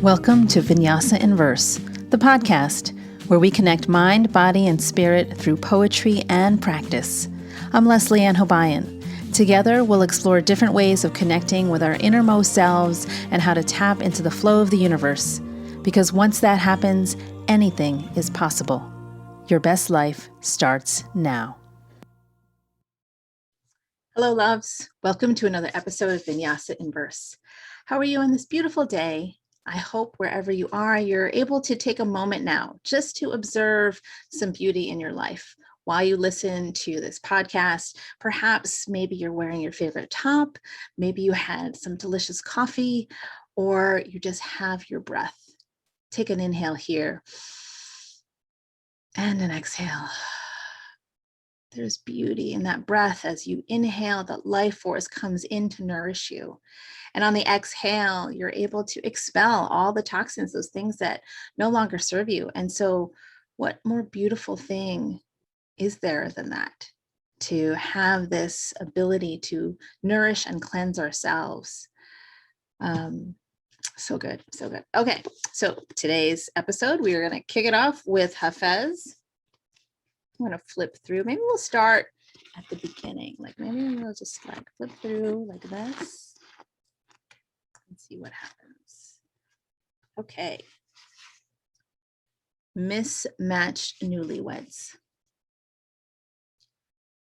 Welcome to Vinyasa in Verse, the podcast where we connect mind, body, and spirit through poetry and practice. I'm Leslieann Hobayan. Together, we'll explore different ways of connecting with our innermost selves and how to tap into the flow of the universe. Because once that happens, anything is possible. Your best life starts now. Hello, loves. Welcome to another episode of Vinyasa in Verse. How are you on this beautiful day? I hope wherever you are, you're able to take a moment now just to observe some beauty in your life while you listen to this podcast. Perhaps maybe you're wearing your favorite top, maybe you had some delicious coffee, or you just have your breath. Take an inhale here and an exhale. There's beauty in that breath. As you inhale, that life force comes in to nourish you. And on the exhale, you're able to expel all the toxins, those things that no longer serve you. And so what more beautiful thing is there than that? To have this ability to nourish and cleanse ourselves. So good, so good. Okay, so today's episode, we are going to kick it off with Hafiz. I'm going to flip through. Maybe we'll start at the beginning. Like maybe we'll just like flip through like this and see what happens. Okay. Mismatched newlyweds.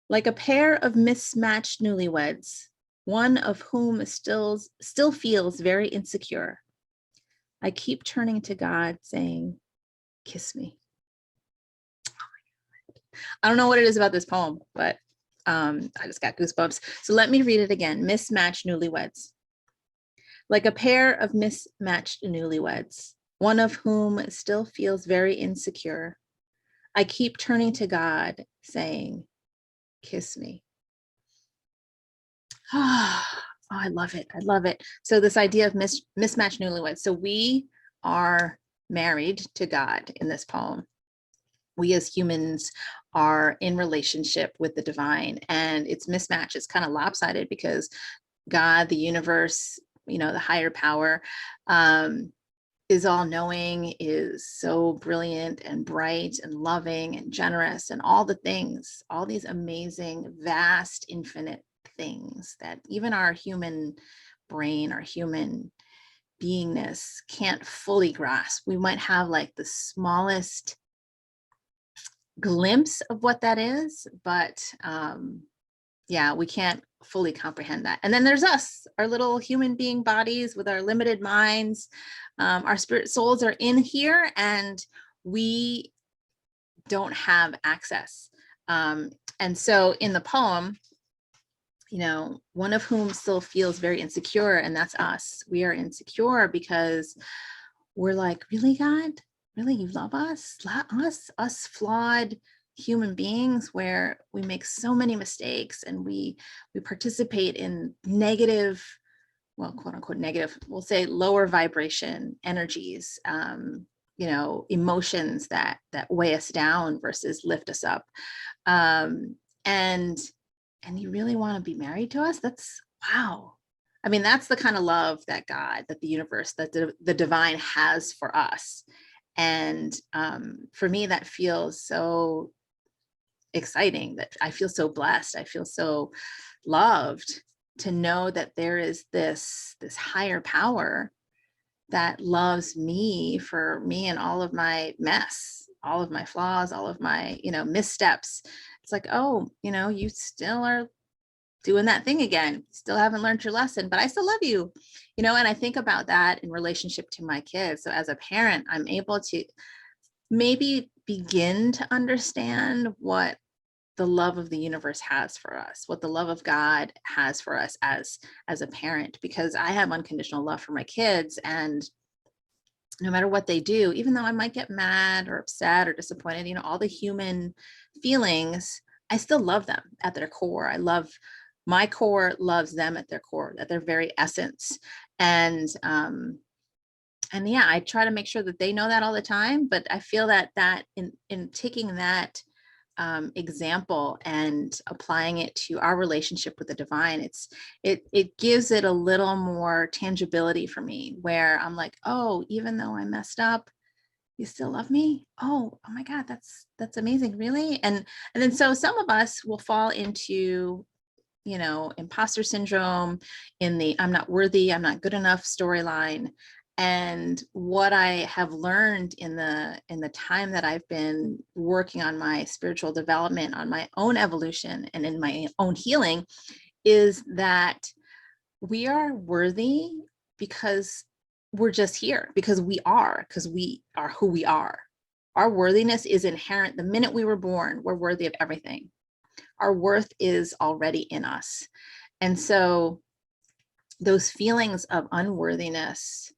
Like a pair of mismatched newlyweds, one of whom still feels very insecure. I keep turning to God saying, kiss me. I don't know what it is about this poem, but I just got goosebumps. So let me read it again. Mismatched newlyweds. Like a pair of mismatched newlyweds, one of whom still feels very insecure. I keep turning to God saying, kiss me. Oh, I love it. I love it. So this idea of mismatched newlyweds. So we are married to God in this poem. We as humans are in relationship with the divine, and it's mismatched. It's kind of lopsided because God, the universe, the higher power, is all knowing, is so brilliant and bright and loving and generous and all the things, all these amazing, vast, infinite things that even our human brain, our human beingness can't fully grasp. We might have like the smallest glimpse of what that is, but we can't fully comprehend that. And then there's us, our little human being bodies with our limited minds. Our spirit souls are in here and we don't have access. And so in the poem, one of whom still feels very insecure, and that's us. We are insecure because we're like, really, God? Really, you love us? Us flawed human beings where we make so many mistakes and we participate in negative, well, quote unquote negative, we'll say lower vibration energies, emotions that weigh us down versus lift us up. And you really want to be married to us? That's wow. I mean, that's the kind of love that God, that the universe, that the divine has for us. And for me, that feels so exciting, that I feel so blessed. I feel so loved to know that there is this higher power that loves me for me and all of my mess, all of my flaws, all of my, missteps. It's like, oh, you still are doing that thing again. Still haven't learned your lesson, but I still love you, and I think about that in relationship to my kids. So as a parent, I'm able to maybe begin to understand what the love of the universe has for us, what the love of God has for us as a parent, because I have unconditional love for my kids. And no matter what they do, even though I might get mad or upset or disappointed, all the human feelings, I still love them at their core. My core loves them at their core, at their very essence. And I try to make sure that they know that all the time. But I feel that in taking that example and applying it to our relationship with the divine, it gives it a little more tangibility for me, where I'm like, oh, even though I messed up, you still love me. Oh my God, that's amazing. Really? And then so some of us will fall into, imposter syndrome, in the I'm not worthy, I'm not good enough storyline. And what I have learned in the time that I've been working on my spiritual development, on my own evolution, and in my own healing, is that we are worthy because we're just here, because we are who we are. Our worthiness is inherent. The minute we were born, we're worthy of everything. Our worth is already in us. And so those feelings of unworthiness,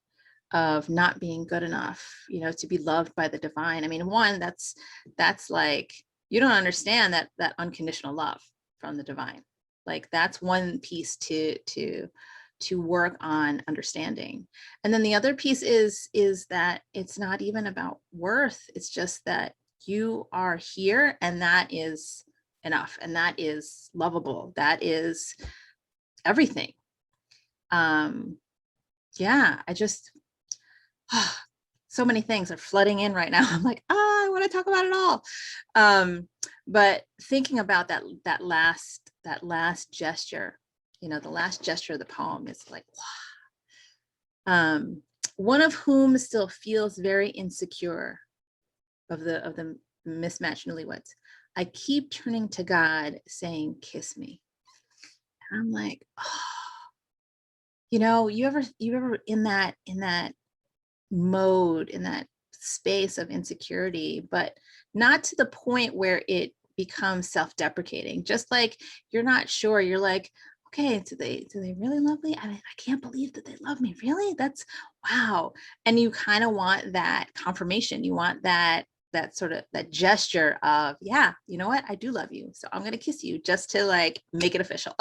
of not being good enough, to be loved by the divine. I mean, one, that's like, you don't understand that unconditional love from the divine. Like, that's one piece to work on understanding. And then the other piece is that it's not even about worth. It's just that you are here, and that is enough, and that is lovable. That is everything. Yeah, I just, so many things are flooding in right now. I'm like, I want to talk about it all. But thinking about that last gesture, the last gesture of the poem is like, wow. One of whom still feels very insecure of the mismatched newlyweds. I keep turning to God saying, kiss me. And I'm like, oh, you ever in that mode, in that space of insecurity, but not to the point where it becomes self-deprecating. Just like, you're not sure, you're like, okay, do they really love me? I mean, I can't believe that they love me. Really? That's wow. And you kind of want that confirmation. You want that sort of that gesture of, yeah, you know what? I do love you. So I'm going to kiss you, just to like make it official.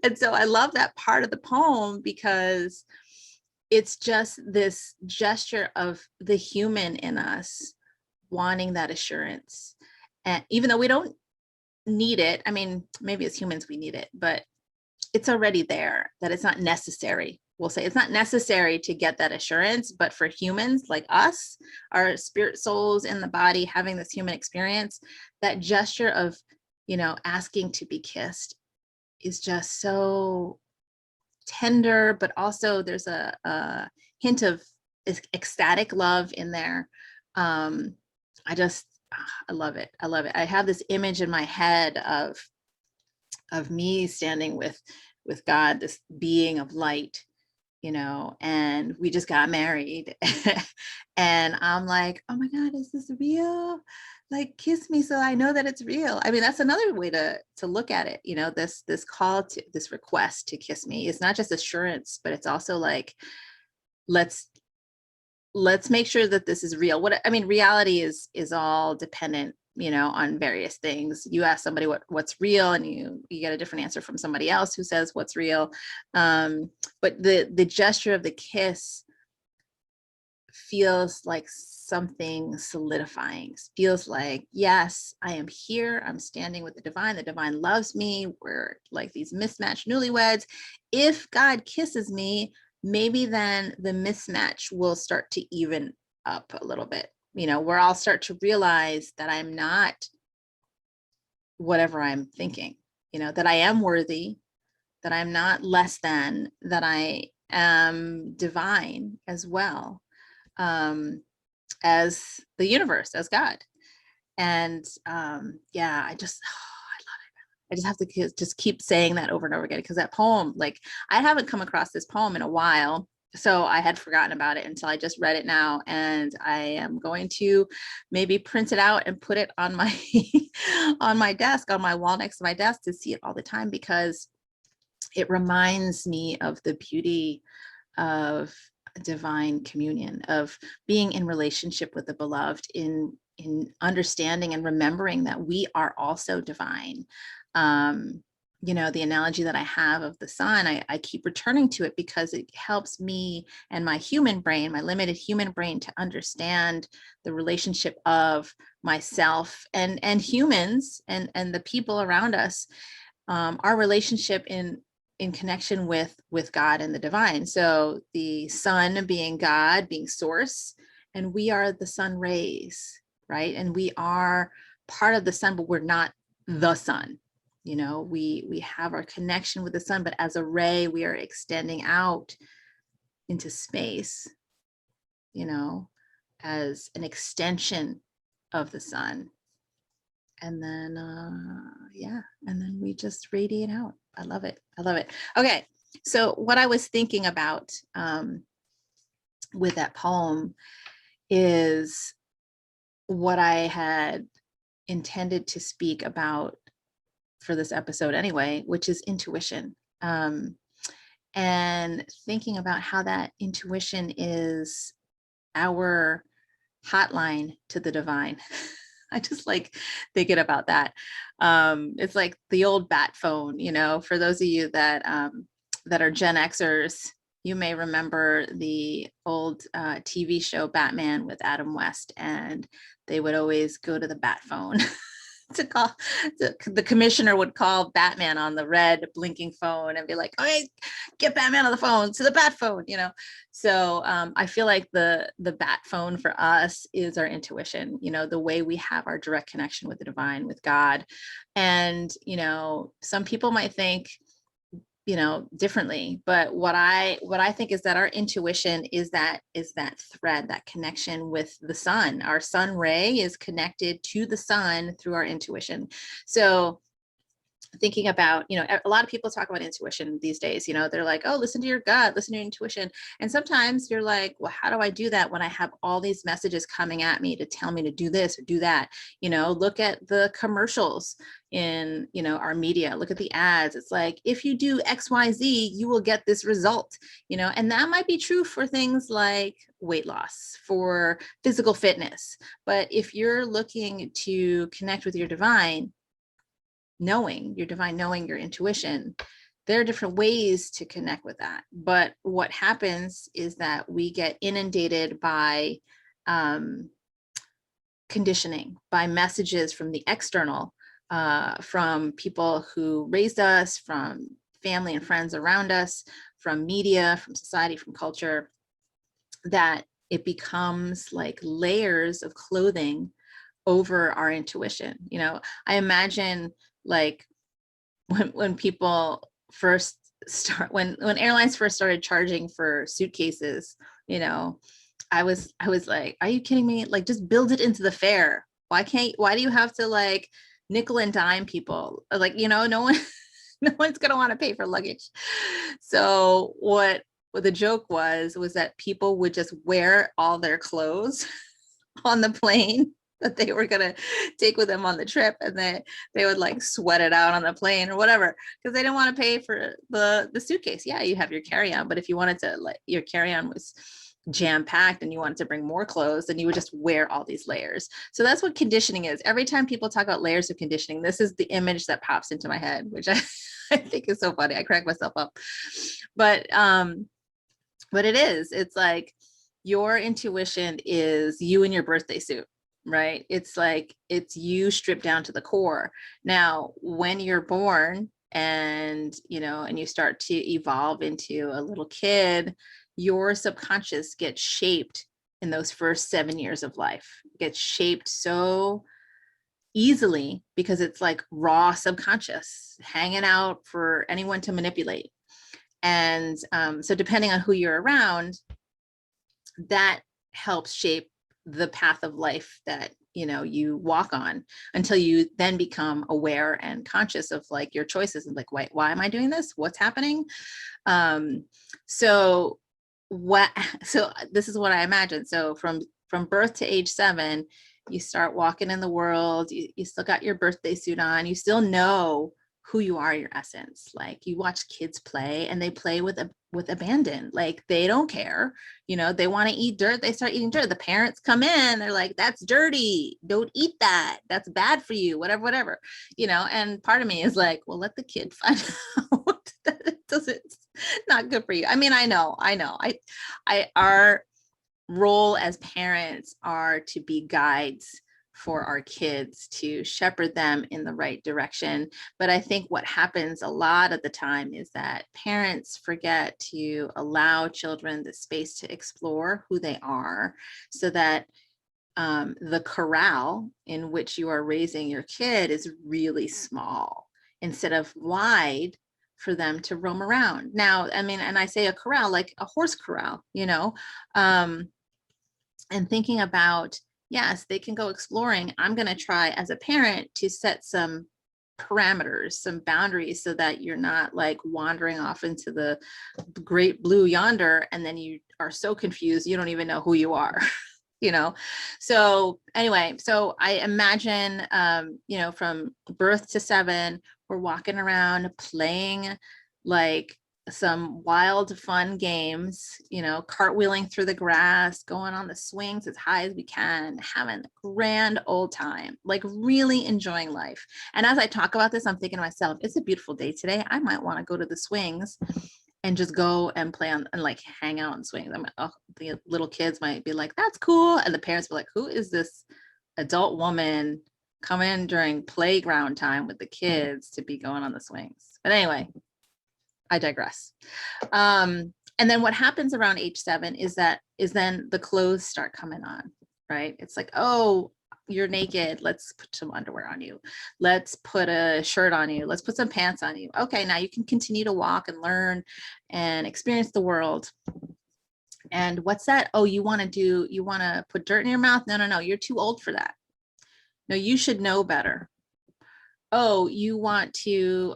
And so I love that part of the poem, because it's just this gesture of the human in us wanting that assurance. And even though we don't need it, I mean, maybe as humans we need it, but it's already there, that it's not necessary. We'll say it's not necessary to get that assurance, but for humans like us, our spirit souls in the body having this human experience, that gesture of, asking to be kissed is just so tender, but also there's a hint of ecstatic love in there. I love it. I love it. I have this image in my head of me standing with God, this being of light, and we just got married. And I'm like, oh my God, is this real? Like, kiss me so I know that it's real. I mean, that's another way to look at it. This call to this request to kiss me is not just assurance, but it's also like, let's make sure that this is real. Reality is all dependent, on various things. You ask somebody what's real, and you get a different answer from somebody else who says what's real. But the gesture of the kiss feels like something solidifying. Feels like, yes, I am here. I'm standing with the divine. The divine loves me. We're like these mismatched newlyweds. If God kisses me, maybe then the mismatch will start to even up a little bit, where I'll start to realize that I'm not whatever I'm thinking, that I am worthy, that I'm not less than, that I am divine as well, as the universe, as God. And yeah, I just have to just keep saying that over and over again, because that poem, like, I haven't come across this poem in a while, so I had forgotten about it until I just read it now, and I am going to maybe print it out and put it on my on my desk, on my wall next to my desk, to see it all the time, because it reminds me of the beauty of divine communion, of being in relationship with the beloved, in understanding and remembering that we are also divine. the analogy that I have of the sun, I keep returning to it because it helps me and my human brain, my limited human brain, to understand the relationship of myself and humans and the people around us, our relationship in connection with God and the divine. So the sun being God, being source, and we are the sun rays, right? And we are part of the sun, but we're not the sun. We have our connection with the sun, but as a ray, we are extending out into space, as an extension of the sun. And then, and then we just radiate out. I love it. I love it. Okay. So what I was thinking about with that poem is what I had intended to speak about for this episode anyway, which is intuition. And thinking about how that intuition is our hotline to the divine. I just like thinking about that. It's like the old bat phone, for those of you that are Gen Xers, you may remember the old TV show Batman with Adam West, and they would always go to the bat phone to call. The commissioner would call Batman on the red blinking phone and be like, "Okay, get Batman on the phone to the bat phone," So I feel like the bat phone for us is our intuition, the way we have our direct connection with the divine, with God. And some people might think differently, but what I think is that our intuition is that thread, that connection with the sun. Our sun ray is connected to the sun through our intuition. So thinking about, a lot of people talk about intuition these days, they're like, oh, listen to your gut, listen to your intuition. And sometimes you're like, well, how do I do that when I have all these messages coming at me to tell me to do this or do that? Look at the commercials in, our media, look at the ads. It's like, if you do XYZ, you will get this result, and that might be true for things like weight loss, for physical fitness. But if you're looking to connect with your divine knowing, your intuition, there are different ways to connect with that. But what happens is that we get inundated by conditioning, by messages from the external, from people who raised us, from family and friends around us, from media, from society, from culture, that it becomes like layers of clothing over our intuition. I imagine, like, when people first start, when airlines first started charging for suitcases, I was like, are you kidding me? Like, just build it into the fare. Why do you have to like nickel and dime people? Like, no one no one's gonna want to pay for luggage. So what the joke was that people would just wear all their clothes on the plane that they were going to take with them on the trip, and they would like sweat it out on the plane or whatever, because they didn't want to pay for the suitcase. Yeah, you have your carry-on, but if you wanted to, like, your carry-on was jam-packed and you wanted to bring more clothes, then you would just wear all these layers. So that's what conditioning is. Every time people talk about layers of conditioning, this is the image that pops into my head, which I think is so funny. I crack myself up. But it's like your intuition is you in your birthday suit, right? It's like, it's you stripped down to the core. Now, when you're born and, and you start to evolve into a little kid, your subconscious gets shaped in those first 7 years of life. It gets shaped so easily because it's like raw subconscious hanging out for anyone to manipulate. And so depending on who you're around, that helps shape the path of life that you walk on, until you then become aware and conscious of like your choices and like, why am I doing this? What's happening? So this is what I imagine. So from birth to age 7, you start walking in the world. You still got your birthday suit on. You still know who you are, your essence. Like you watch kids play and they play with abandon. Like they don't care, they want to eat dirt. They start eating dirt. The parents come in, they're like, that's dirty. Don't eat that. That's bad for you, whatever, and part of me is like, well, let the kid find out that it's not good for you. I mean, I know. Our role as parents are to be guides for our kids, to shepherd them in the right direction. But I think what happens a lot of the time is that parents forget to allow children the space to explore who they are, so that the corral in which you are raising your kid is really small instead of wide for them to roam around. Now, I mean, and I say a corral, like a horse corral, and thinking about, yes, they can go exploring. I'm going to try as a parent to set some parameters, some boundaries, so that you're not like wandering off into the great blue yonder. And then you are so confused, you don't even know who you are, So anyway, so I imagine, from birth to 7, we're walking around playing like some wild fun games, cartwheeling through the grass, going on the swings as high as we can, having a grand old time, like really enjoying life. And as I talk about this, I'm thinking to myself, it's a beautiful day today. I might want to go to the swings and just go and play on and like hang out on swings. The little kids might be like, that's cool. And the parents be like, who is this adult woman coming during playground time with the kids to be going on the swings? But anyway, I digress. And then what happens around age 7 is then the clothes start coming on, right? It's like, oh, you're naked. Let's put some underwear on you. Let's put a shirt on you. Let's put some pants on you. Okay, now you can continue to walk and learn and experience the world. And what's that? Oh, you want to put dirt in your mouth? No, you're too old for that. No, you should know better. Oh, you want to,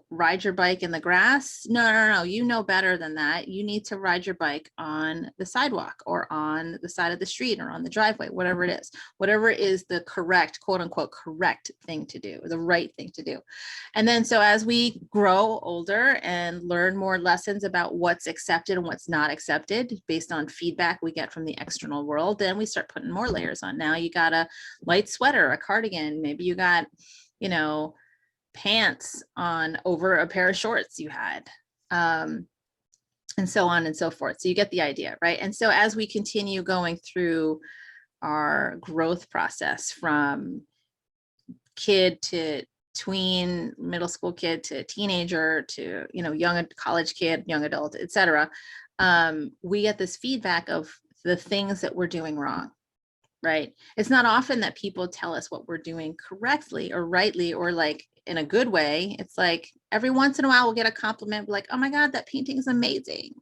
ride your bike in the grass? No, you know better than that. You need to ride your bike on the sidewalk or on the side of the street or on the driveway, whatever it is, whatever is the correct, quote unquote, correct thing to do, the right thing to do. And then, so as we grow older and learn more lessons about what's accepted and what's not accepted based on feedback we get from the external world, then we start putting more layers on. Now you got a light sweater, a cardigan, maybe you got, pants on over a pair of shorts you had, and so on and so forth. So you get the idea, right? And so as we continue going through our growth process from kid to tween, middle school kid to teenager to, young college kid, young adult, etc., we get this feedback of the things that we're doing wrong. Right. It's not often that people tell us what we're doing correctly or rightly or like in a good way. It's like every once in a while we'll get a compliment like, oh my God, that painting is amazing.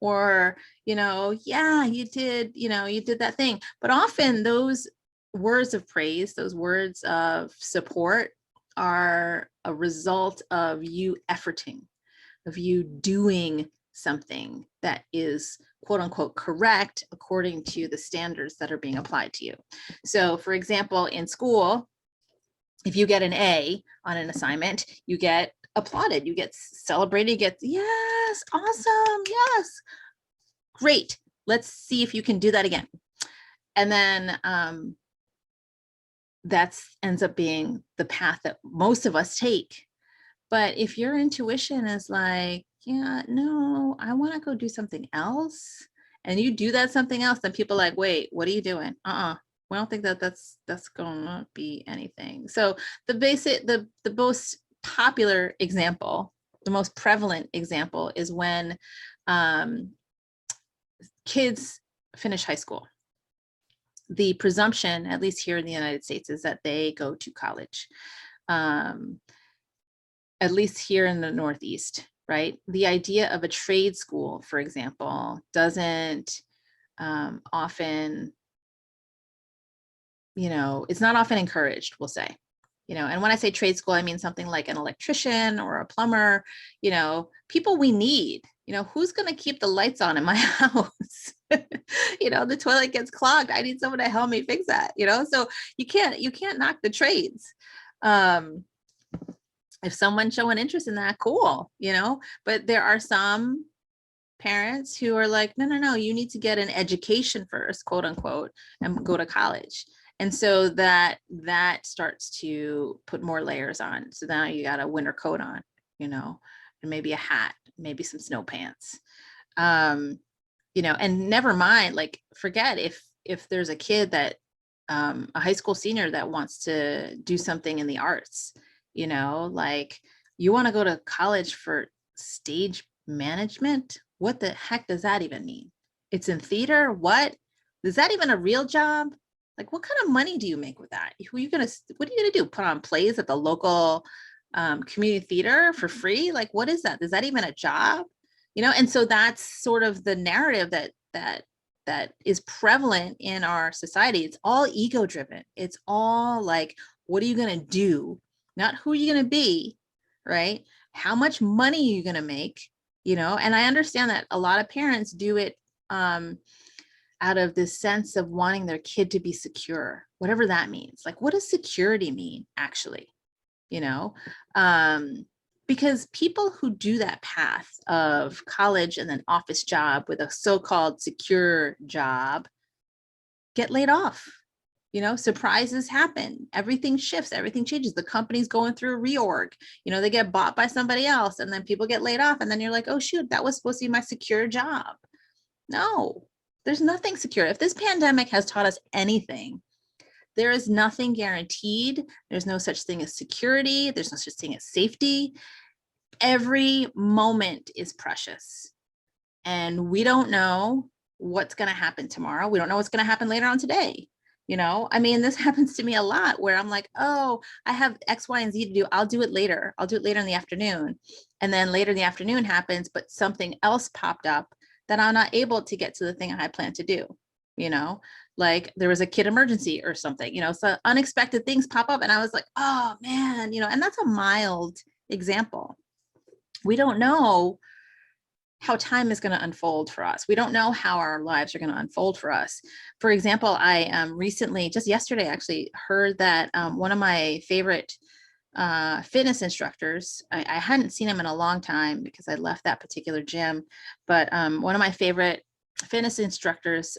Or, yeah, you did that thing. But often those words of praise, those words of support are a result of you efforting, of you doing something that is quote unquote correct according to the standards that are being applied to you. So for example, in school, if you get an A on an assignment, you get applauded, you get celebrated, you get, yes, awesome, yes, great, let's see if you can do that again. And then that ends up being the path that most of us take. But if your intuition is like, yeah, no, I want to go do something else, and you do that something else, then people are like, wait, what are you doing? We don't think that's going to be anything. So the most popular example, the most prevalent example is when kids finish high school. The presumption, at least here in the United States, is that they go to college. At least here in the Northeast, right? The idea of a trade school, for example, doesn't often, it's not often encouraged, we'll say. And when I say trade school, I mean something like an electrician or a plumber, people we need. Who's going to keep the lights on in my house? The toilet gets clogged. I need someone to help me fix that, so you can't knock the trades. if someone's showing interest in that, cool, you know, but there are some parents who are like, no, no, no, you need to get an education first, quote unquote, and go to college. And so that starts to put more layers on. So now you got a winter coat on, you know, and maybe a hat, maybe some snow pants. You know, and never mind, like, forget if there's a kid that a high school senior that wants to do something in the arts, you know, like, you want to go to college for stage management. What the heck does that even mean? It's in theater. What is that even a real job? Like, what kind of money do you make with that? What are you going to do? Put on plays at the local community theater for free? Like, what is that? Is that even a job? You know? And so that's sort of the narrative that is prevalent in our society. It's all ego driven. It's all like, what are you going to do? Not who are you going to be, right? How much money are you going to make? You know, and I understand that a lot of parents do it out of this sense of wanting their kid to be secure, whatever that means. Like, what does security mean, actually? You know, because people who do that path of college and then office job with a so-called secure job get laid off. You know, surprises happen. Everything shifts, everything changes. The company's going through a reorg. You know, they get bought by somebody else and then people get laid off. And then you're like, oh, shoot, that was supposed to be my secure job. No, there's nothing secure. If this pandemic has taught us anything, there is nothing guaranteed. There's no such thing as security. There's no such thing as safety. Every moment is precious. And we don't know what's going to happen tomorrow. We don't know what's going to happen later on today. You know, I mean, this happens to me a lot where I'm like, oh, I have X, Y, and Z to do. I'll do it later. I'll do it later in the afternoon. And then later in the afternoon happens, but something else popped up that I'm not able to get to the thing I had planned to do. You know, like there was a kid emergency or something, you know, so unexpected things pop up. And I was like, oh man, you know, and that's a mild example. We don't know how time is going to unfold for us. We don't know how our lives are going to unfold for us. For example, I recently, just yesterday, actually heard that one of my favorite fitness instructors, I hadn't seen him in a long time because I left that particular gym, but one of my favorite fitness instructors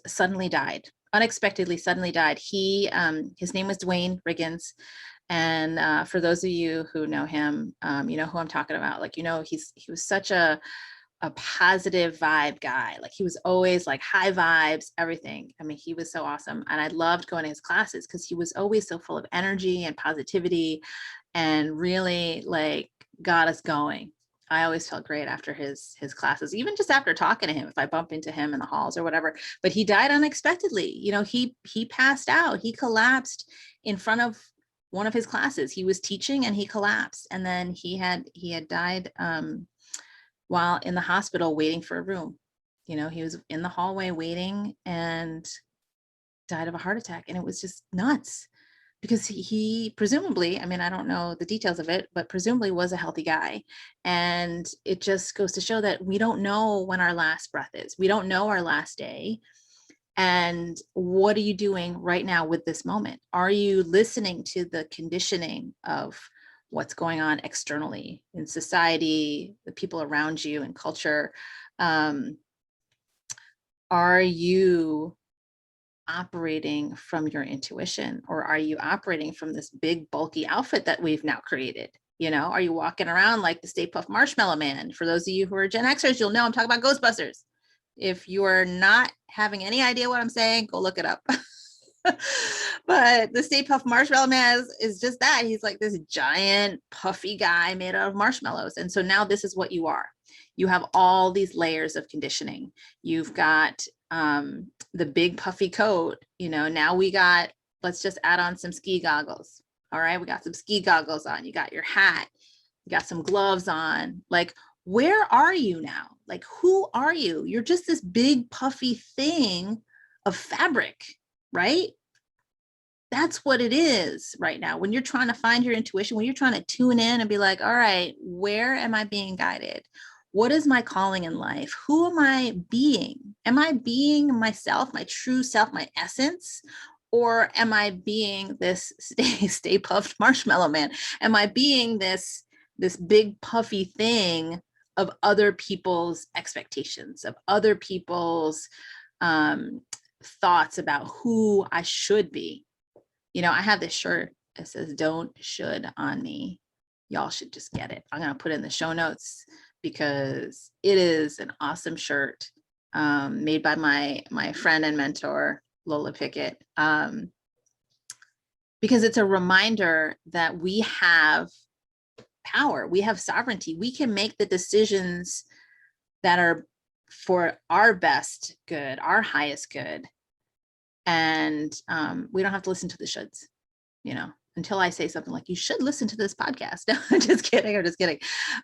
unexpectedly suddenly died. His name was Dwayne Riggins. And for those of you who know him, you know who I'm talking about. Like, you know, he was such a positive vibe guy. Like, he was always like high vibes, everything. I mean, he was so awesome. And I loved going to his classes because he was always so full of energy and positivity and really like got us going. I always felt great after his classes, even just after talking to him, if I bump into him in the halls or whatever. But he died unexpectedly. You know, he passed out. He collapsed in front of one of his classes. He was teaching and he collapsed. And then he had died while in the hospital waiting for a room. You know, he was in the hallway waiting and died of a heart attack. And it was just nuts because he presumably, I mean, I don't know the details of it, but presumably was a healthy guy. And it just goes to show that we don't know when our last breath is. We don't know our last day. And what are you doing right now with this moment? Are you listening to the conditioning of what's going on externally in society, the people around you and culture? Are you operating from your intuition, or are you operating from this big bulky outfit that we've now created? You know, are you walking around like the Stay Puft Marshmallow Man? For those of you who are Gen Xers, you'll know I'm talking about Ghostbusters. If you are not having any idea what I'm saying, go look it up. But the Stay Puft Marshmallow Man is just that. He's like this giant puffy guy made out of marshmallows. And so now this is what you are. You have all these layers of conditioning. You've got the big puffy coat. You know, now let's just add on some ski goggles. All right, we got some ski goggles on. You got your hat. You got some gloves on. Like, where are you now? Like, who are you? You're just this big puffy thing of fabric, right? That's what it is right now. When you're trying to find your intuition, when you're trying to tune in and be like, all right, where am I being guided? What is my calling in life? Who am I being? Am I being myself, my true self, my essence? Or am I being this Stay Puft Marshmallow Man? Am I being this this big puffy thing of other people's expectations, of other people's thoughts about who I should be. I have this shirt that says "Don't should" on me. Y'all should just get it. I'm gonna put it in the show notes because it is an awesome shirt made by my friend and mentor Lola Pickett. Because it's a reminder that we have power, we have sovereignty, we can make the decisions that are for our best good, our highest good. And we don't have to listen to the shoulds, until I say something like, you should listen to this podcast. No, I'm just kidding.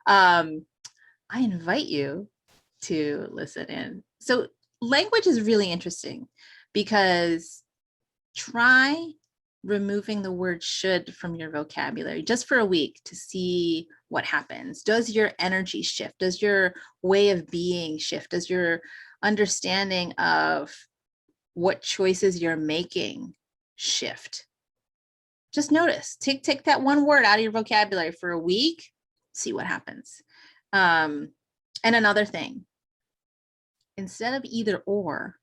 I invite you to listen in. So language is really interesting because try removing the word should from your vocabulary just for a week to see what happens. Does your energy shift? Does your way of being shift? Does your understanding of what choices you're making shift? Just notice, take that one word out of your vocabulary for a week, see what happens. And another thing, instead of either or,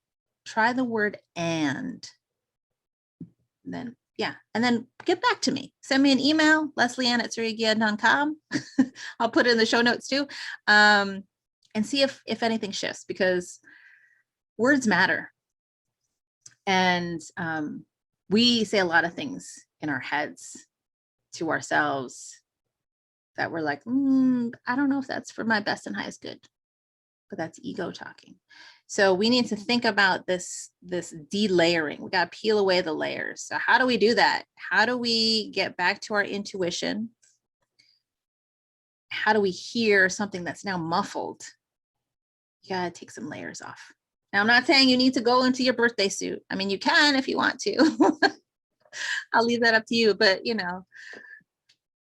try the word and. And then get back to me. Send me an email, Leslieann@surrogate.com. I'll put it in the show notes too. And see if anything shifts, because words matter. And we say a lot of things in our heads to ourselves that we're like, I don't know if that's for my best and highest good, but that's ego talking. So we need to think about this delayering. We got to peel away the layers. So how do we do that? How do we get back to our intuition? How do we hear something that's now muffled? You got to take some layers off. Now, I'm not saying you need to go into your birthday suit. I mean, you can if you want to. I'll leave that up to you. But,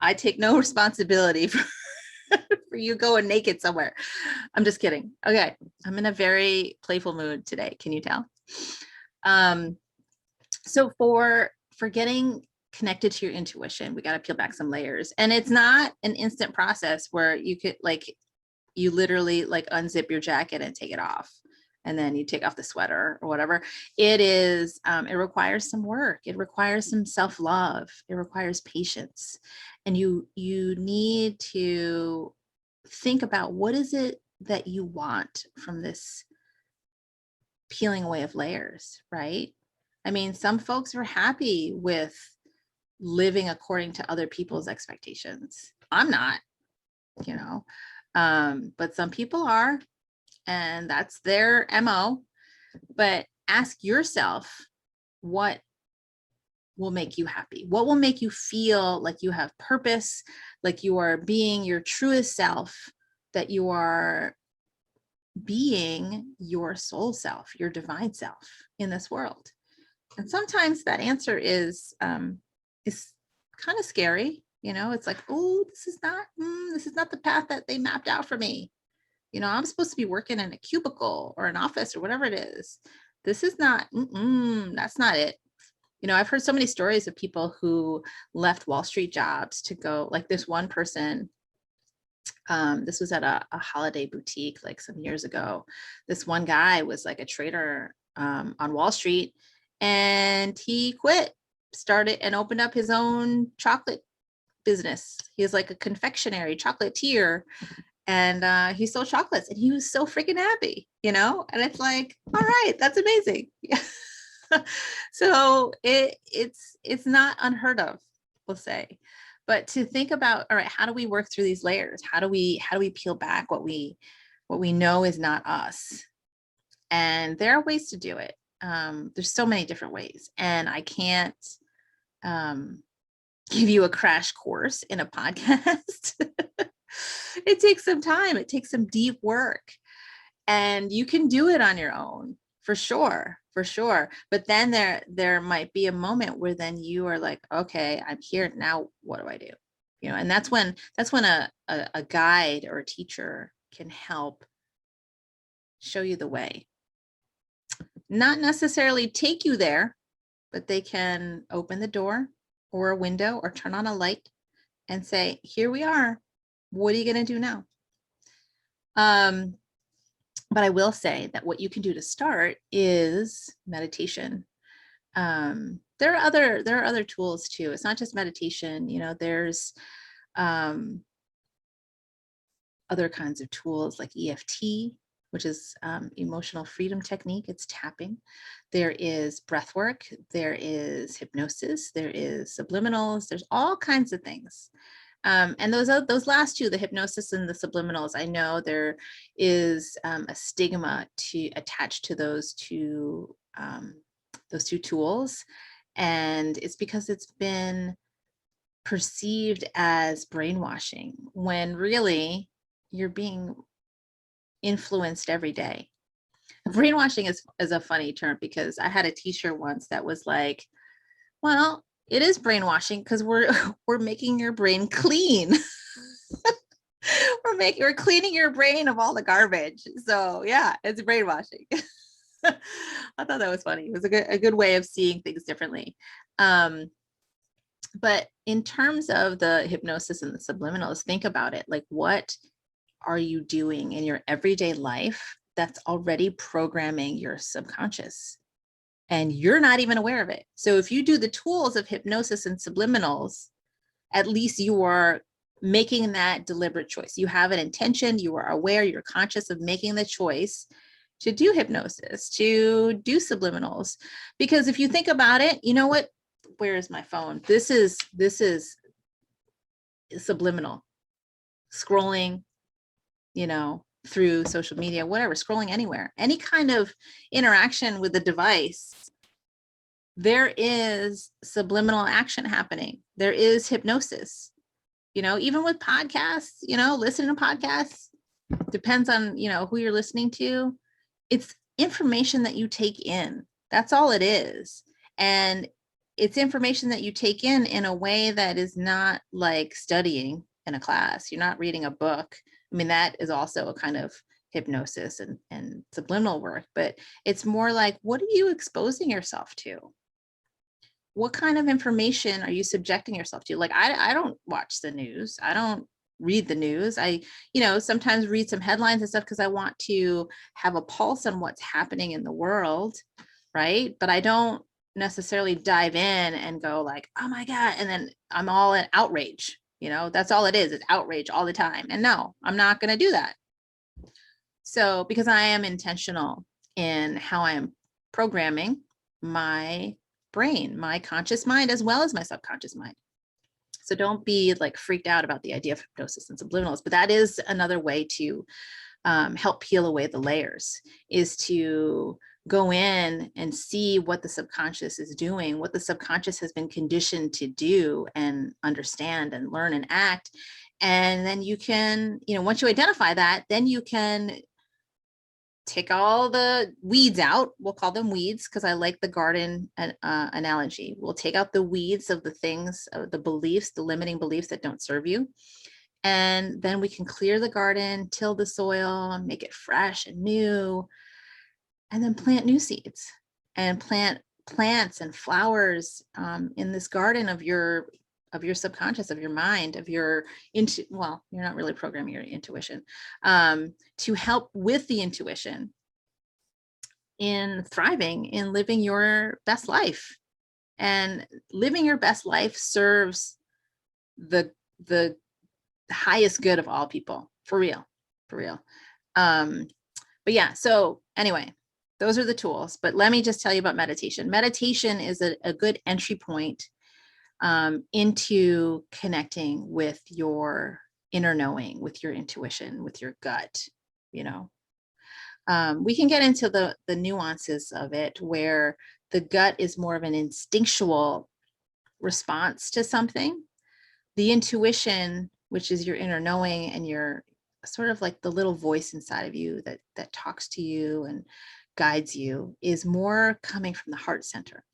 I take no responsibility for you going naked somewhere. I'm just kidding. Okay. I'm in a very playful mood today. Can you tell? So for getting connected to your intuition, we got to peel back some layers. And it's not an instant process where you could you literally unzip your jacket and take it off. And then you take off the sweater or whatever. It is, it requires some work. It requires some self-love. It requires patience. And you need to think about, what is it that you want from this peeling away of layers, right? I mean, some folks are happy with living according to other people's expectations. I'm not, but some people are, and that's their MO. But ask yourself, what will make you happy? What will make you feel like you have purpose, like you are being your truest self, that you are being your soul self, your divine self in this world? And sometimes that answer is kind of scary. It's like, oh, this is not the path that they mapped out for me. I'm supposed to be working in a cubicle or an office or whatever it is. This is not, that's not it. I've heard so many stories of people who left Wall Street jobs to go, like this one person, this was at a holiday boutique like some years ago. This one guy was like a trader on Wall Street, and he quit, started and opened up his own chocolate business. He was like a confectionery chocolatier. And he sold chocolates, and he was so freaking happy, and it's like, all right, that's amazing. Yeah. So it's not unheard of, we'll say, but to think about, all right, how do we work through these layers? How do we peel back what we know is not us? And there are ways to do it. There's so many different ways, and I can't give you a crash course in a podcast. It takes some time. It takes some deep work, and you can do it on your own for sure. But then there might be a moment where then you are like, okay, I'm here now. What do I do? And that's when a guide or a teacher can help show you the way. Not necessarily take you there, but they can open the door or a window or turn on a light and say, here we are. What are you going to do now? But I will say that what you can do to start is meditation. There are other tools too. It's not just meditation. You know, there's other kinds of tools like EFT, which is emotional freedom technique. It's tapping. There is breath work. There is hypnosis. There is subliminals. There's all kinds of things. And those last two, the hypnosis and the subliminals, I know there is a stigma to attach to those two tools, and it's because it's been perceived as brainwashing when really you're being influenced every day. Brainwashing is a funny term because I had a t-shirt once that was like, well, it is brainwashing because we're making your brain clean. we're cleaning your brain of all the garbage. So yeah, it's brainwashing. I thought that was funny. It was a good way of seeing things differently. But in terms of the hypnosis and the subliminals, think about it. Like, what are you doing in your everyday life that's already programming your subconscious? And you're not even aware of it. So if you do the tools of hypnosis and subliminals, at least you are making that deliberate choice. You have an intention, you are aware, you're conscious of making the choice to do hypnosis, to do subliminals. Because if you think about it, you know what? Where is my phone? This is subliminal. Scrolling, you know, through social media, whatever, scrolling anywhere, any kind of interaction with the device, there is subliminal action happening. There is hypnosis, you know, even with podcasts, you know, listening to podcasts, depends on, you know, who you're listening to. It's information that you take in. That's all it is. And it's information that you take in a way that is not like studying in a class. You're not reading a book. I mean, that is also a kind of hypnosis and subliminal work, but it's more like, what are you exposing yourself to? What kind of information are you subjecting yourself to? Like, I don't watch the news. I don't read the news. I, you know, sometimes read some headlines and stuff because I want to have a pulse on what's happening in the world, right? But I don't necessarily dive in and go like, oh my God, and then I'm all in outrage. You know, that's all it is. It's outrage all the time. And no, I'm not going to do that. So because I am intentional in how I am programming my brain, my conscious mind, as well as my subconscious mind. So don't be like freaked out about the idea of hypnosis and subliminals, but that is another way to help peel away the layers, is to go in and see what the subconscious is doing, what the subconscious has been conditioned to do and understand and learn and act. And then you can, you know, once you identify that, then you can take all the weeds out. We'll call them weeds because I like the garden analogy. We'll take out the weeds of the things, the beliefs, the limiting beliefs that don't serve you. And then we can clear the garden, till the soil, make it fresh and new, and then plant new seeds and plant plants and flowers in this garden of your subconscious, of your mind, of your well, you're not really programming your intuition, to help with the intuition in thriving, in living your best life. And living your best life serves the highest good of all people, for real. But yeah, so anyway, those are the tools. But let me just tell you about meditation. Meditation is a good entry point into connecting with your inner knowing, with your intuition, with your gut. You know, we can get into the nuances of it, where the gut is more of an instinctual response to something. The intuition, which is your inner knowing and your sort of like the little voice inside of you that talks to you and guides you, is more coming from the heart center.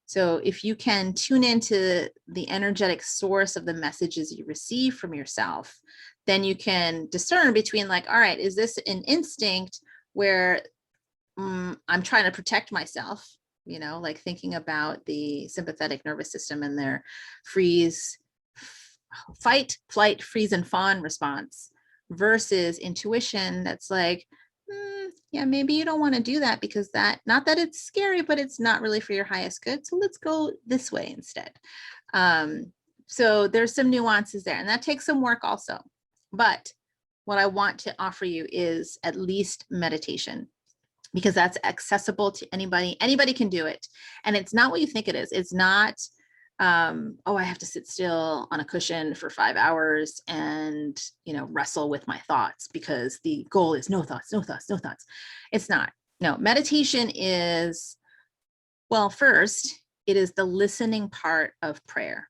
So if you can tune into the energetic source of the messages you receive from yourself, then you can discern between like, all right, is this an instinct where I'm trying to protect myself, you know, like thinking about the sympathetic nervous system and their freeze, fight, flight, freeze, and fawn response versus intuition that's like, yeah, maybe you don't want to do that because that, not that it's scary, but it's not really for your highest good. So let's go this way instead. So there's some nuances there, and that takes some work also. But what I want to offer you is at least meditation, because that's accessible to anybody. Anybody can do it. And it's not what you think it is. It's not, oh, I have to sit still on a cushion for 5 hours and, wrestle with my thoughts, because the goal is no thoughts, no thoughts, no thoughts. It's not. No, meditation is, well, first, it is the listening part of prayer,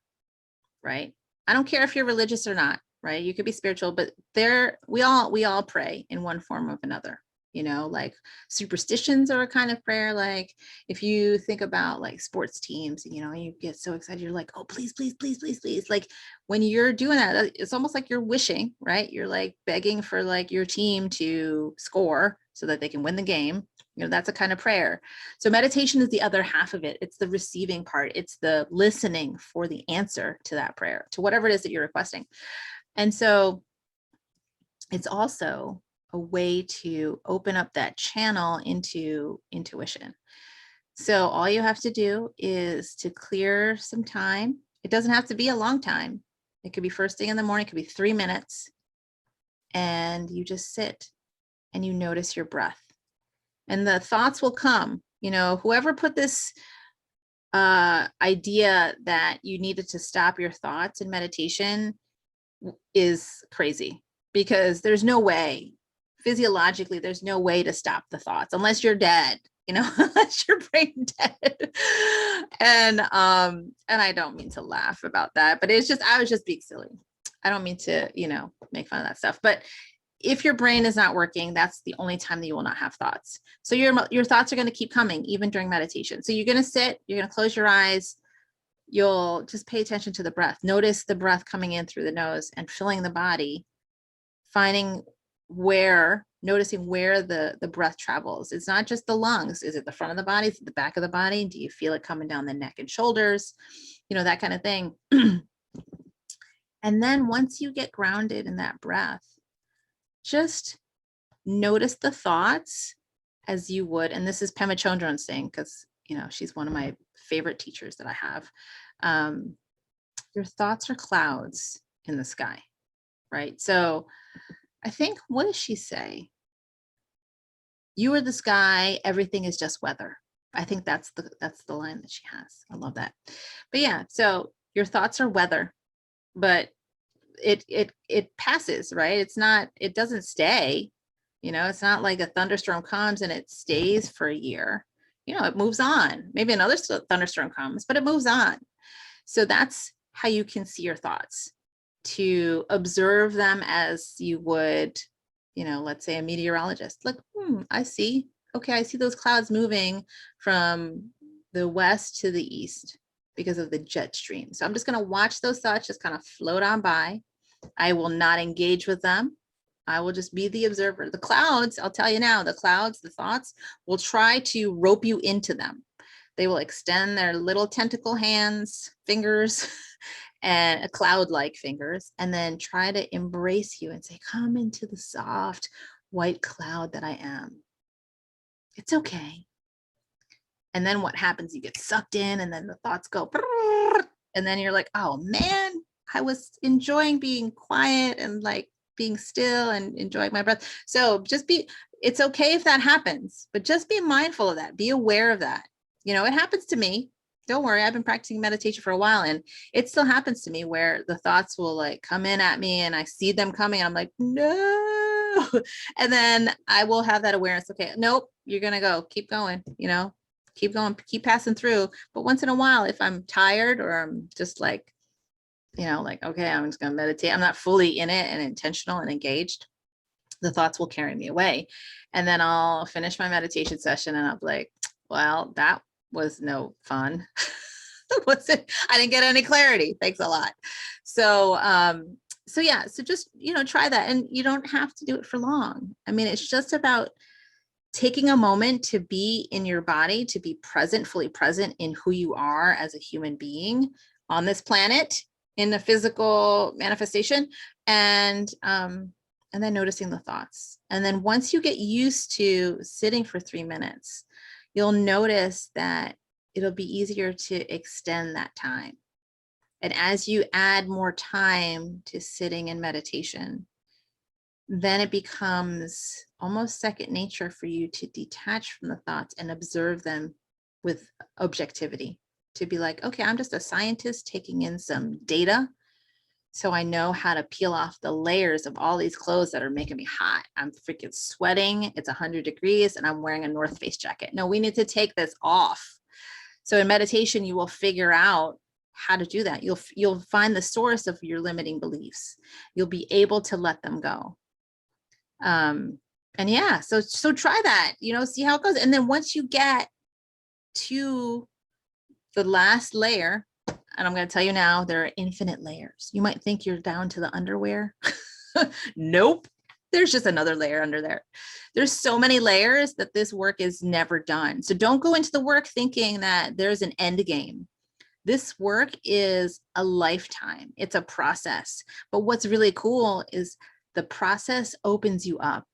right? I don't care if you're religious or not, right? You could be spiritual, but we all pray in one form or another. Like superstitions are a kind of prayer. Like if you think about like sports teams, you get so excited, you're like, oh, please, please, please, please, please. Like when you're doing that, it's almost like you're wishing, right? You're like begging for like your team to score so that they can win the game. That's a kind of prayer. So meditation is the other half of it. It's the receiving part. It's the listening for the answer to that prayer, to whatever it is that you're requesting. And so it's also a way to open up that channel into intuition. So all you have to do is to clear some time. It doesn't have to be a long time. It could be first thing in the morning, it could be 3 minutes. And you just sit and you notice your breath. And the thoughts will come. Whoever put this idea that you needed to stop your thoughts in meditation is crazy, because there's no way. Physiologically, there's no way to stop the thoughts unless you're dead, unless your brain dead. And I don't mean to laugh about that, but I was just being silly. I don't mean to, make fun of that stuff. But if your brain is not working, that's the only time that you will not have thoughts. So your thoughts are going to keep coming even during meditation. So you're going to sit, you're going to close your eyes. You'll just pay attention to the breath. Notice the breath coming in through the nose and filling the body, noticing where the breath travels. It's not just the lungs. Is it the front of the body? Is it the back of the body? Do you feel it coming down the neck and shoulders? That kind of thing. And then once you get grounded in that breath, just notice the thoughts as you would, and this is Pema Chodron's saying, because, she's one of my favorite teachers that I have. Your thoughts are clouds in the sky, right? So I think, what does she say? You are the sky, everything is just weather. I think that's the line that she has. I love that. But yeah, so your thoughts are weather, but it passes, right? It doesn't stay. It's not like a thunderstorm comes and it stays for a year. It moves on. Maybe another thunderstorm comes, but it moves on. So that's how you can see your thoughts, to observe them as you would, let's say a meteorologist. Like, I see those clouds moving from the west to the east because of the jet stream. So I'm just going to watch those thoughts just kind of float on by. I will not engage with them. I will just be the observer. The clouds, I'll tell you now, the thoughts will try to rope you into them. They will extend their little tentacle hands, fingers, and cloud-like fingers, and then try to embrace you and say, come into the soft white cloud that I am. It's okay. And then what happens? You get sucked in, and then the thoughts go, and then you're like, oh man, I was enjoying being quiet and like being still and enjoying my breath. So it's okay if that happens, but just be mindful of that. Be aware of that. It happens to me. Don't worry. I've been practicing meditation for a while, and it still happens to me where the thoughts will like come in at me and I see them coming. And I'm like, no. And then I will have that awareness. Okay, nope, you're going to go, keep going, keep going, keep passing through. But once in a while, if I'm tired or I'm just like, okay, I'm just going to meditate, I'm not fully in it and intentional and engaged, the thoughts will carry me away. And then I'll finish my meditation session and I'll be like, well, that was no fun. I didn't get any clarity. Thanks a lot. So just, try that. And you don't have to do it for long. I mean, it's just about taking a moment to be in your body, to be present, fully present in who you are as a human being on this planet, in a physical manifestation, and then noticing the thoughts. And then once you get used to sitting for 3 minutes, you'll notice that it'll be easier to extend that time. And as you add more time to sitting in meditation, then it becomes almost second nature for you to detach from the thoughts and observe them with objectivity. To be like, okay, I'm just a scientist taking in some data, so I know how to peel off the layers of all these clothes that are making me hot. I'm freaking sweating. It's 100 degrees and I'm wearing a North Face jacket. No, we need to take this off. So in meditation, you will figure out how to do that. You'll find the source of your limiting beliefs. You'll be able to let them go. And yeah, so try that, see how it goes. And then once you get to the last layer, and I'm going to tell you now, there are infinite layers. You might think you're down to the underwear. Nope. There's just another layer under there. There's so many layers that this work is never done. So don't go into the work thinking that there's an end game. This work is a lifetime. It's a process. But what's really cool is the process opens you up.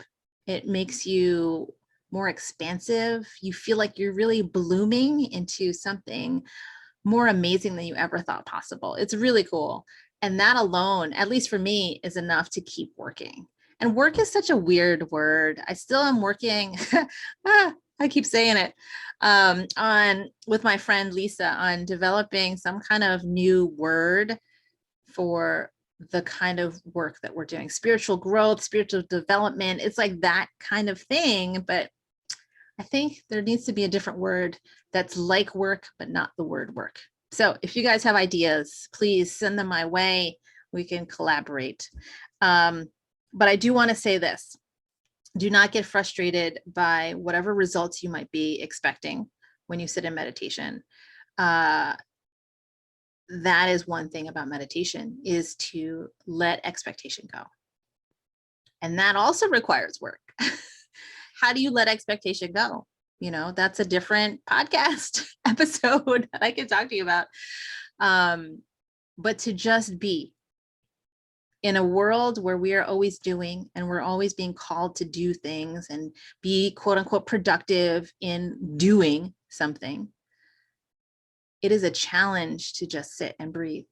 It makes you more expansive. You feel like you're really blooming into something more amazing than you ever thought possible. It's really cool. And that alone, at least for me, is enough to keep working. And work is such a weird word. I still am working, I keep saying it, with my friend Lisa on developing some kind of new word for the kind of work that we're doing. Spiritual growth, spiritual development. It's like that kind of thing, but I think there needs to be a different word that's like work, but not the word work. So if you guys have ideas, please send them my way. We can collaborate. But I do want to say this. Do not get frustrated by whatever results you might be expecting when you sit in meditation. That is one thing about meditation, is to let expectation go. And that also requires work. How do you let expectation go? That's a different podcast episode that I can talk to you about. But to just be in a world where we are always doing, and we're always being called to do things and be quote unquote productive in doing something, it is a challenge to just sit and breathe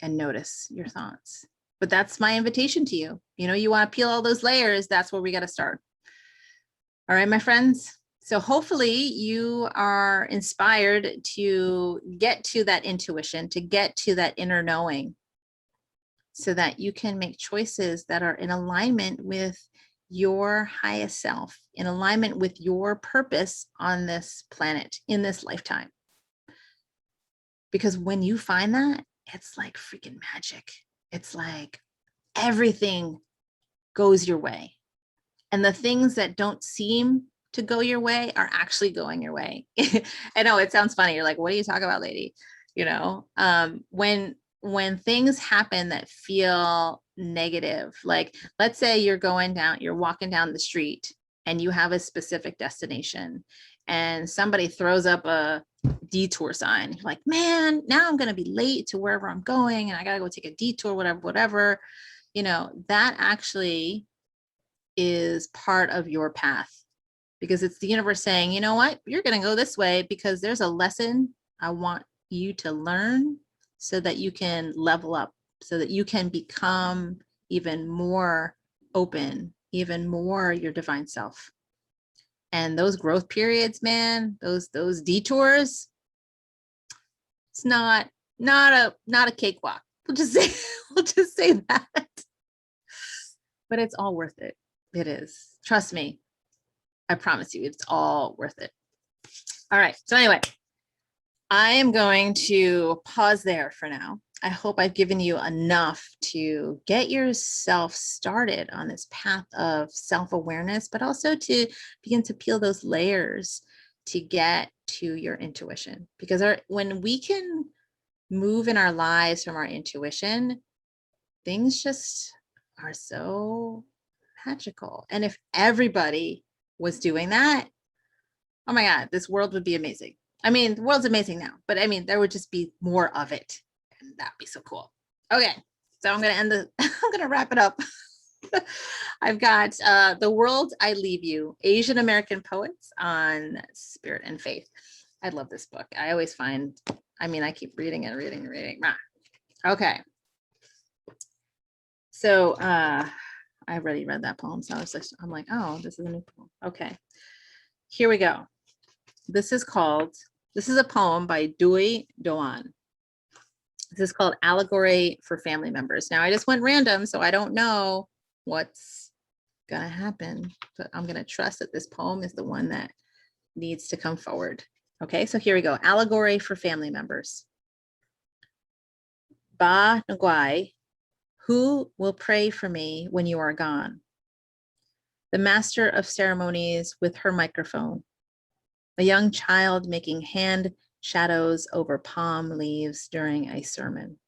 and notice your thoughts. But that's my invitation to you. You want to peel all those layers. That's where we got to start. All right, my friends. So hopefully you are inspired to get to that intuition, to get to that inner knowing, so that you can make choices that are in alignment with your highest self, in alignment with your purpose on this planet, in this lifetime. Because when you find that, it's like freaking magic. It's like everything goes your way. And the things that don't seem to go your way are actually going your way. I know it sounds funny. You're like, what are you talking about, lady? When things happen that feel negative, like let's say you're walking down the street and you have a specific destination and somebody throws up a detour sign. You're like, man, now I'm going to be late to wherever I'm going and I got to go take a detour, whatever. That actually is part of your path, because it's the universe saying, you know what, you're going to go this way because there's a lesson I want you to learn, so that you can level up, so that you can become even more open, even more your divine self. And those growth periods, man, those detours, it's not a cakewalk. We'll just say that. But it's all worth it. It is. Trust me. I promise you, it's all worth it. All right. So anyway, I am going to pause there for now. I hope I've given you enough to get yourself started on this path of self-awareness, but also to begin to peel those layers to get to your intuition. Because when we can move in our lives from our intuition, things just are so magical. And if everybody was doing that, oh my God, this world would be amazing. I mean, the world's amazing now, but I mean, there would just be more of it. And that'd be so cool. Okay, so I'm gonna end the I'm gonna wrap it up. I've got The World I Leave You, Asian American Poets on Spirit and Faith. I love this book. I always find, I mean, I keep reading and reading and reading. Okay. So I already read that poem. So I'm like, oh, this is a new poem. Okay. Here we go. This is a poem by Duy Doan. This is called Allegory for Family Members. Now I just went random, so I don't know what's gonna happen, but I'm gonna trust that this poem is the one that needs to come forward. Okay, so here we go. Allegory for Family Members. Ba Nguai, who will pray for me when you are gone? The master of ceremonies with her microphone. A young child making hand shadows over palm leaves during a sermon.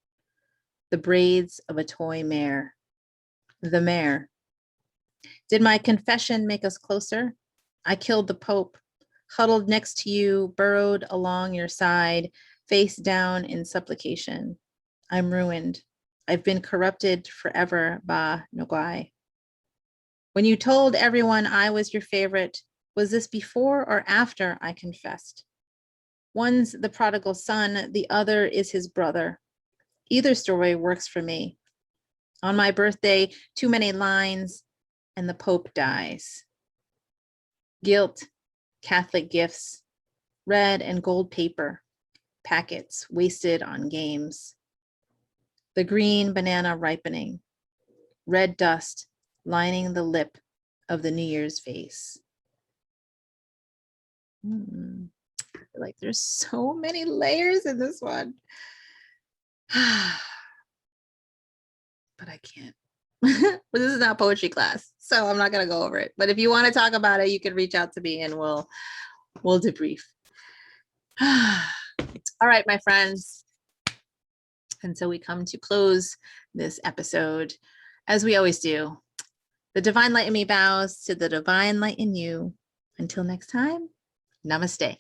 The braids of a toy mare. The mare. Did my confession make us closer? I killed the Pope, huddled next to you, burrowed along your side, face down in supplication. I'm ruined. I've been corrupted forever, Ba Nguai. When you told everyone I was your favorite, was this before or after I confessed? One's the prodigal son, the other is his brother. Either story works for me. On my birthday, too many lines, and the Pope dies. Guilt, Catholic gifts, red and gold paper, packets wasted on games. The green banana ripening, red dust lining the lip of the New Year's vase. Like there's so many layers in this one. But I can't. But this is not poetry class, so I'm not gonna go over it. But if you want to talk about it, you can reach out to me and we'll debrief. All right, my friends. And so we come to close this episode, as we always do. The divine light in me bows to the divine light in you. Until next time, namaste.